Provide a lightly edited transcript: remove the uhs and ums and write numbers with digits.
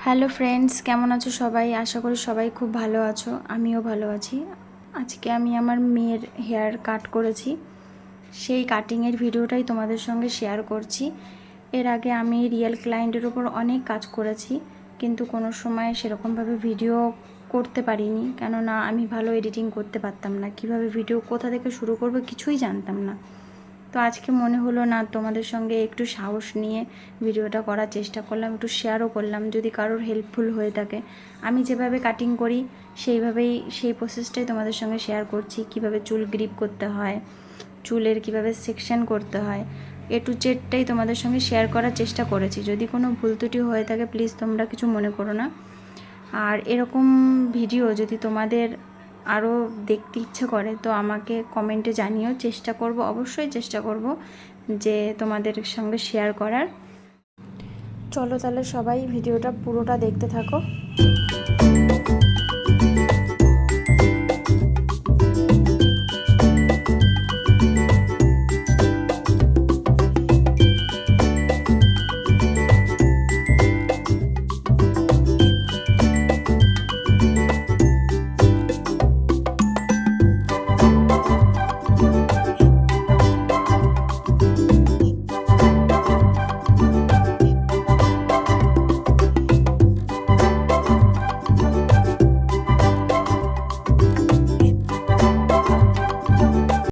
Hello friends, কেমন আছো সবাই? আশা করি সবাই খুব ভালো আছো। আমিও ভালো আছি। আজকে আমি আমার মেয়ের হেয়ার কাট করেছি, সেই কাটিংয়ের ভিডিওটাই তোমাদের সঙ্গে শেয়ার করছি। এর আগে আমি রিয়েল ক্লায়েন্টের ওপর অনেক কাজ করেছি, কিন্তু কোনো সময় সেরকমভাবে ভিডিও করতে পারিনি, কেননা আমি ভালো এডিটিং করতে পারতাম না। কিভাবে ভিডিও কোথা থেকে শুরু করব কিছুই জানতাম না। তো আজকে মনে হলো না, তোমাদের সঙ্গে একটু সাহস নিয়ে ভিডিওটা করার চেষ্টা করলাম, একটু শেয়ারও করলাম যদি কারোর হেল্পফুল হয়ে থাকে। আমি যেভাবে কাটিং করি সেই প্রসেসটাই তোমাদের সঙ্গে শেয়ার করছি। কিভাবে চুল গ্রিপ করতে হয়, চুলের কিভাবে সেকশন করতে হয়, এ টু জেডটাই তোমাদের সঙ্গে শেয়ার করার চেষ্টা করেছি। যদি কোনো ভুল ত্রুটি হয়ে থাকে প্লিজ তোমরা কিছু মনে করো না। আর এরকম ভিডিও যদি তোমাদের আরও দেখতে ইচ্ছে করে তো আমাকে কমেন্টে জানিও, চেষ্টা করব, অবশ্যই চেষ্টা করব যে তোমাদের সঙ্গে শেয়ার করার। চলো তাহলে সবাই ভিডিওটা পুরোটা দেখতে থাকো।